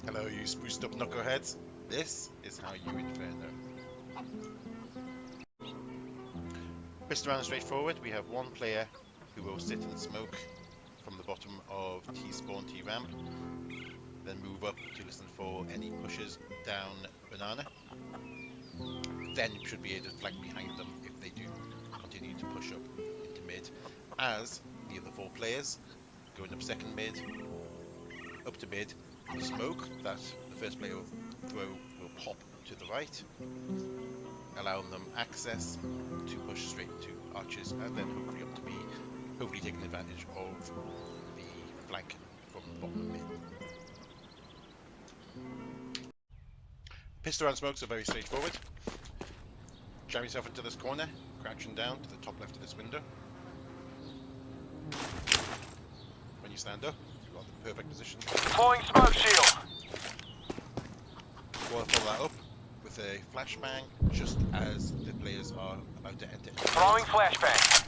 Hello, you spruced up knuckleheads. This is how you Inferno. Pistol round straightforward. We have one player who will sit and smoke from the bottom of T spawn T ramp, then move up to listen for any pushes down banana. Then you should be able to flank behind them if they do continue to push up into mid, as the other four players going up second mid, up to mid, smoke that the first player will throw will pop to the right, allowing them access to push straight into arches, and then hopefully up to B, hopefully taking advantage of the flank from the bottom of mid. Pistol round smokes are very straightforward. Jam yourself into this corner, crouching down to the top left of this window. When you stand up, you've got the perfect position. Deploying smoke shield. You want to follow that up with a flashbang just as the players are about to enter. Throwing flashbang.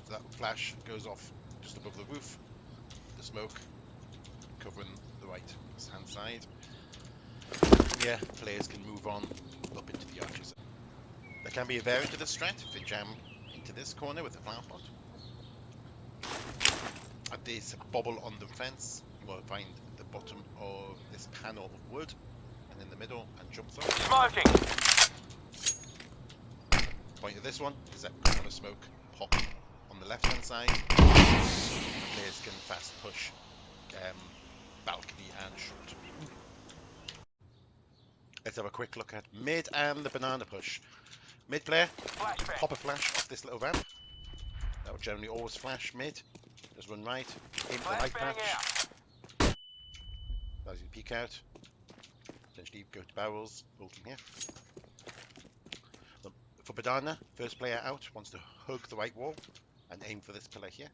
So that flash goes off just above the roof, the smoke covering the right hand side. Yeah, players can move on up into the arches. There can be a variant of this strat if they jam into this corner with a flower pot. At this bobble on the fence, you will find the bottom of this panel of wood, and in the middle, and jump throw. Smoking. Point of this one is that on a smoke pop on the left hand side. Players can fast push balcony and short. Let's have a quick look at mid and the banana push. Mid player, Flashbang. pop a flash off this little ramp. That will generally always flash mid. Just run right, aim for the right Flashbang patch. out. As you peek out, potentially go to barrels, bolting here. For banana, first player out wants to hug the right wall and aim for this pillar here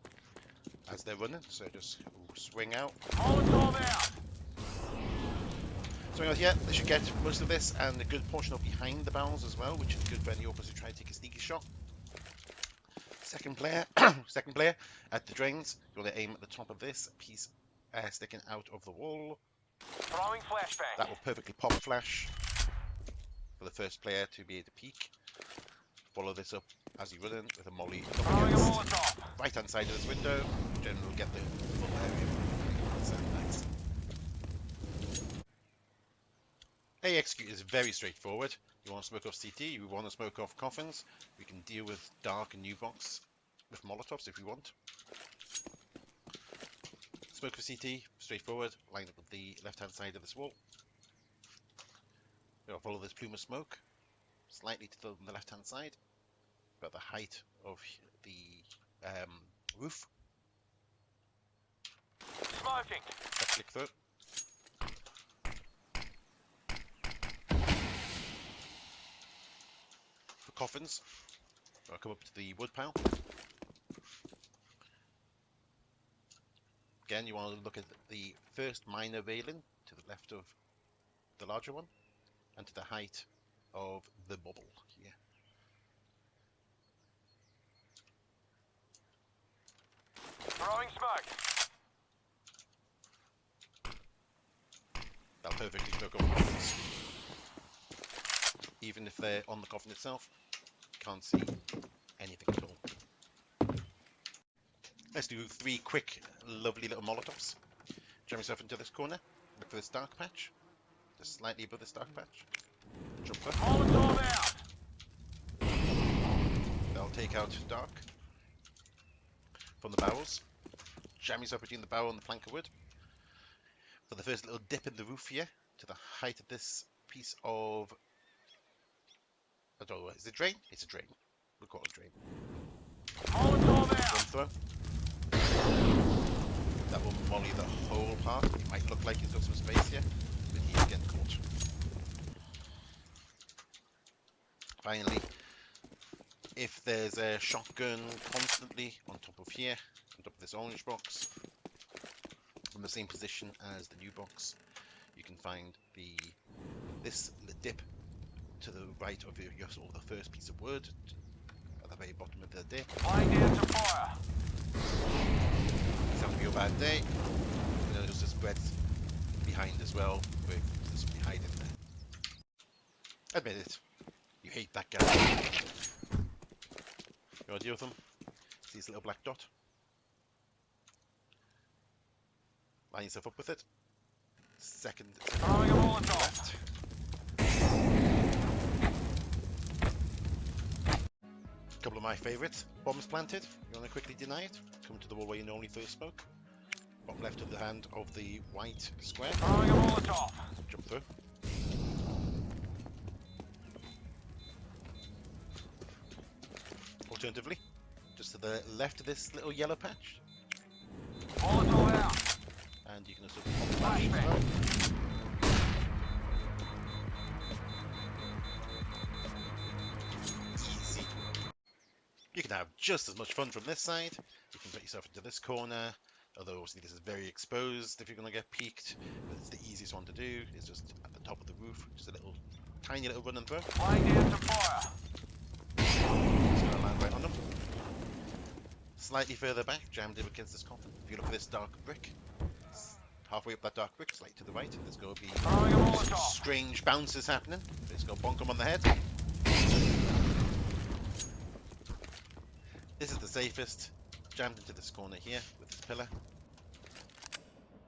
as they're running. So just swing out. Molotov out. Swing out here. They should get most of this and a good portion of behind the barrels as well, which is good for any opponents who try to take a sneaky shot. Second player, at the drains, you want to aim at the top of this piece sticking out of the wall. Throwing flashbang. That will perfectly pop a flash for the first player to be able to peek. Follow this up as you run in with a molly up Throwing a against Molotov. right hand side of this window. Generally will get the full area. So nice. A execute is very straightforward. You want to smoke off CT, you want to smoke off coffins. We can deal with dark and new box with Molotovs if we want. Smoke for CT, straightforward, line up with the left hand side of this wall. We'll follow this plume of smoke slightly to the left hand side, about the height of the roof. Smoking. Left click through. For coffins, I'll come up to the wood pile. Again, you want to look at the first minor railing to the left of the larger one, and to the height of the bubble here. Throwing smoke. That'll perfectly smoke off coffins. Even if they're on the coffin itself, you can't see anything at all. Let's do 3 quick, lovely little Molotovs. Jam yourself into this corner. Look for this dark patch. Just slightly above this dark patch. Jump up. Molotov out. They'll take out dark from the barrels. Jam yourself between the barrel and the flank of wood. For the first little dip in the roof here, to the height of this piece of... I don't know, is it a drain? It's a drain. We'll call it a drain. Molotov One out. throw. That will molly the whole part. It might look like it's got some space here, but he's getting caught. Finally, if there's a shotgun constantly on top of here, on top of this orange box, from the same position as the new box, you can find this dip to the right of your sort of the first piece of wood at the very bottom of the dip. Laying down some fire. It's going to be a bad day. spreads behind as well, with this behind in there. Admit it, you hate that guy. You want to deal with him? See this little black dot? Line yourself up with it. Second Throwing a Molotov. left. Couple of my favourites. Bombs planted. You want to quickly deny it? Come to the wall where you normally throw smoke. Bottom left of the hand of the white square. Throwing a Molotov. Jump through. Alternatively, just to the left of this little yellow patch. Molotov out. And you can also pop the flash as well. Easy. You can have just as much fun from this side. You can put yourself into this corner, although obviously this is very exposed if you're going to get peeked. But it's the easiest one to do. It's just at the top of the roof, just a little, tiny little run and throw. Laying down some fire. Just going to land right on them. Slightly further back, jammed in against this coffin. If you look at this dark brick, halfway up that dark brick, slightly to the right, there's going to be Throwing a Molotov. strange bounces happening. It's going to bonk them on the head. This is the safest, jammed into this corner here with this pillar.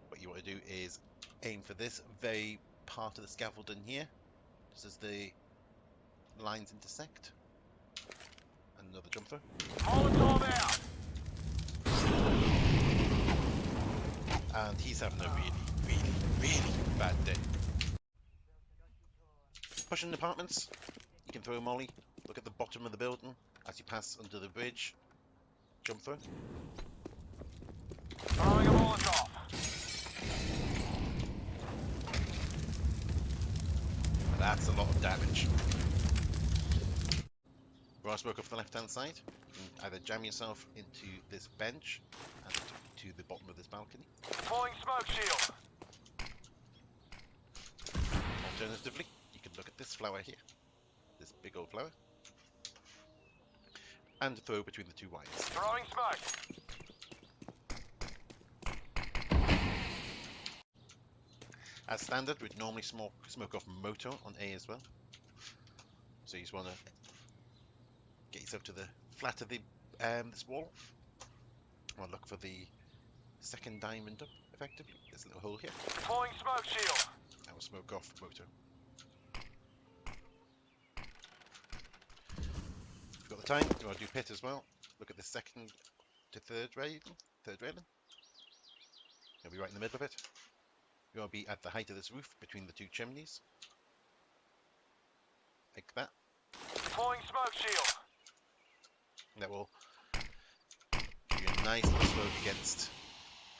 What you want to do is aim for this very part of the scaffolding here, just as the lines intersect. And another jump through. Molotov out. And he's having a really bad day. Pushing apartments, you can throw a molly. Look at the bottom of the building as you pass under the bridge. Jump through. Throwing a Molotov. That's a lot of damage. Raw smoke off the left hand side. You can either jam yourself into this bench and to the bottom of this balcony. Deploying smoke shield. Alternatively, you can look at this flower here. This big old flower. And throw between the two wires. Throwing smoke. As standard, we'd normally smoke off motor on A as well. So you just want to get yourself to the flat of the this wall. I'll look for the second diamond up, effectively. There's a little hole here. Deploying smoke shield. That will smoke off motor. If you've got the time, you want to do pit as well. Look at the second to third railing. You'll be right in the middle of it. You want to be at the height of this roof between the two chimneys. Like that. Deploying smoke shield. That will give you a nice little smoke against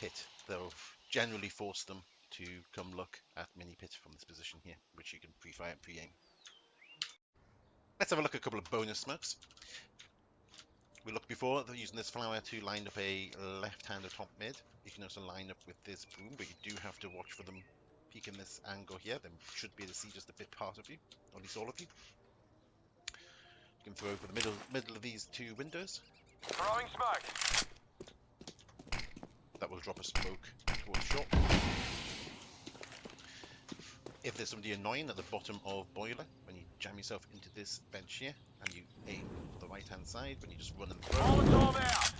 pit. That'll generally force them to come look at mini pit from this position here, which you can pre-fire and pre-aim. Let's have a look at a couple of bonus smokes. We looked before at using this flower to line up a left-hander top mid. You can also line up with this boom, but you do have to watch for them peeking this angle here. They should be able to see just a bit part of you, or at least all of you. You can throw over the middle of these two windows. Throwing smoke. That will drop a smoke towards shore. If there's somebody annoying at the bottom of boiler, when you jam yourself into this bench here, and you aim for the right hand side, when you just run and throw, Molotov out.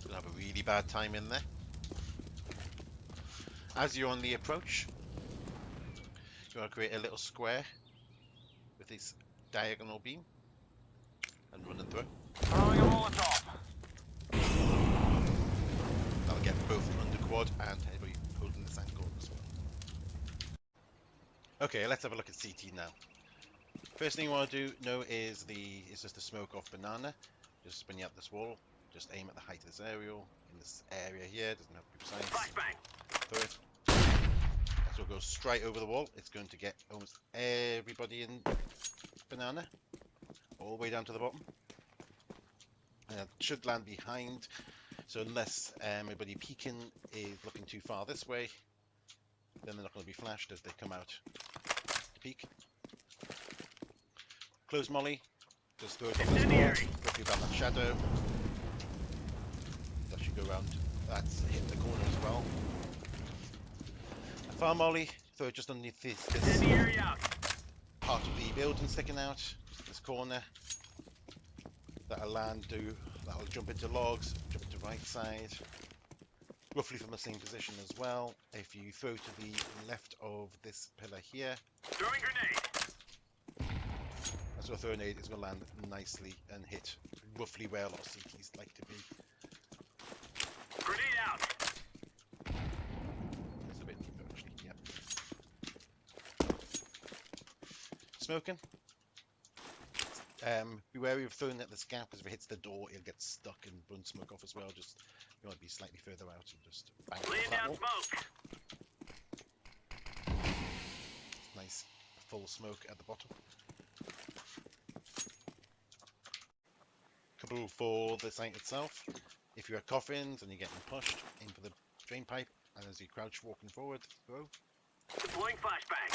you'll have a really bad time in there. As you're on the approach, you want to create a little square with this diagonal beam and run and throw. Throwing a Molotov. That'll get both under quad and everybody holding this angle as well. Okay, let's have a look at CT now. First thing you want to know is just the smoke off banana. Just when you're at this wall, just aim at the height of this aerial in this area here. Doesn't have to be precise. Flashbang. Throw it. So it goes straight over the wall. It's going to get almost everybody in banana, all the way down to the bottom. And it should land behind. So unless everybody peeking is looking too far this way, then they're not going to be flashed as they come out to peek. Close molly. Just throw it on this wall, roughly about that shadow. That should go around That's hit the corner as well. A farm molly, throw it just underneath this part of the building sticking out, this corner. That'll jump into logs, jump into right side. Roughly from the same position as well. If you throw to the left of this pillar here, Throwing grenade. as well throw a grenade, it's going to land nicely and hit roughly where a lot of CTs like to be. Grenade out. It's a bit deeper actually, yeah. Smoking. Be wary of throwing at this gap, because if it hits the door, it'll get stuck and run smoke off as well. Just you want to be slightly further out and just bang it Laying off that down wall. smoke. Nice full smoke at the bottom. Couple for the site itself. If you're at coffins and you're getting pushed, aim for the drain pipe, and as you crouch walking forward, throw. Deploying flashbang.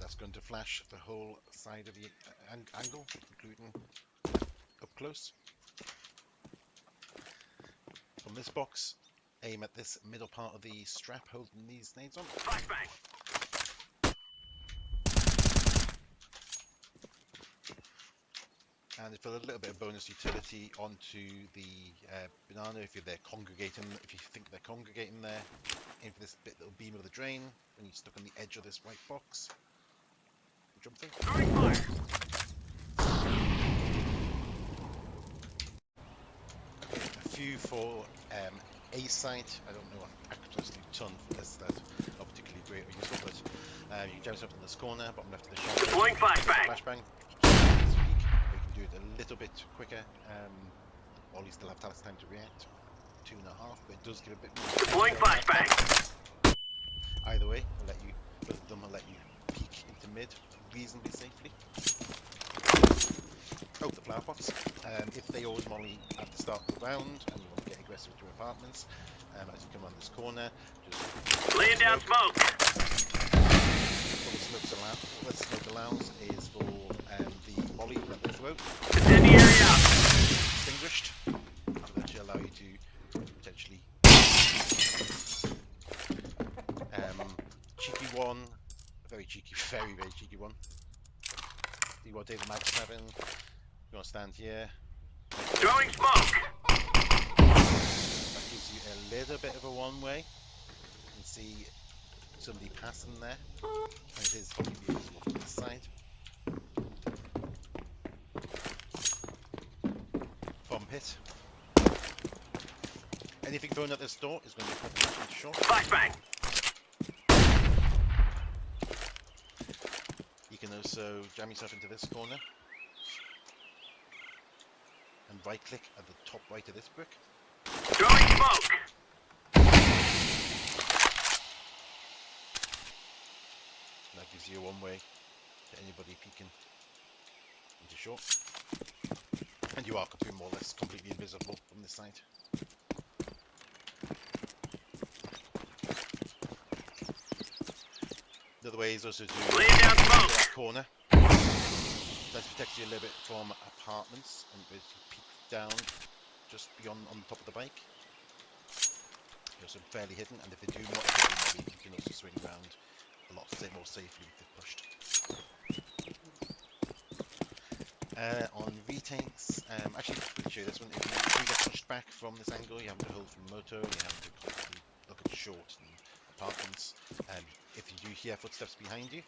That's going to flash the whole side of the angle, including up close. From this box, aim at this middle part of the strap holding these nades on. Flashbang. And for a little bit of bonus utility onto the banana, if you're if you think they're congregating there, aim for this little beam of the drain when you're stuck on the edge of this white box. Jump through. Throwing fire. Okay, a few for A site. I don't know what absolutely ton for this that's not particularly great or useful, but you can jam yourself in this corner, bottom left of the shadow. Deploying flashbang. Flashbang. You can do it a little bit quicker. While you still have talent time to react. 2.5, but it does give a bit more. Deploying flashbang. Either way, both of them will let you peek into mid reasonably safely. Oh, the flower pots. If they always molly at the start of the round and you want to get aggressive with your apartments, as you come on this corner, just Laying down smoke. What the smoke allows is for the molly that they throw Incendiary out. extinguished, so that should allow you to potentially cheeky one, a very cheeky, very cheeky one. You want to take the mag 7, you want to stand here. Throwing smoke. That gives you a little bit of a one-way. You can see somebody passing there, and it is completely visible from this side. From pit. Anything thrown at this door is going to be problematic short. Flashbang. You can also jam yourself into this corner and right click at the top right of this brick. Throwing smoke. That gives you a one way to anybody peeking into short. And you are more or less completely invisible from this side. The other way is also to Lay down smoke. that corner. That protects you a little bit from apartments and basically peek down just beyond on the top of the bike. You're also fairly hidden, and if they do not hit you, you can also swing around a lot more safely if they're pushed. On retakes, actually, to show you this one, if you do get pushed back from this angle, you have to hold from moto, you have to constantly look at short and apartments. If you do hear footsteps behind you,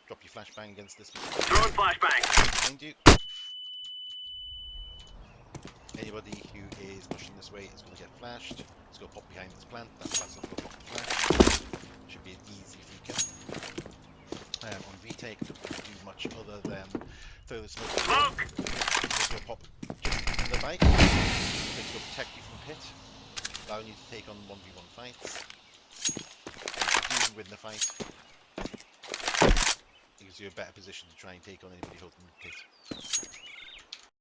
drop your flashbang against this Throwing flashbang. behind you. Anybody who is pushing this way is going to get flashed. Let's go pop behind this plant. That's not going to pop the flash. Should be an easy free kill. On retake, don't do much other than throw the smoke. Smoke. Just going to pop just in the bike. It's going to protect you from pit, allowing you to take on 1v1 fights. If you do win the fight, it gives you a better position to try and take on anybody holding the pit.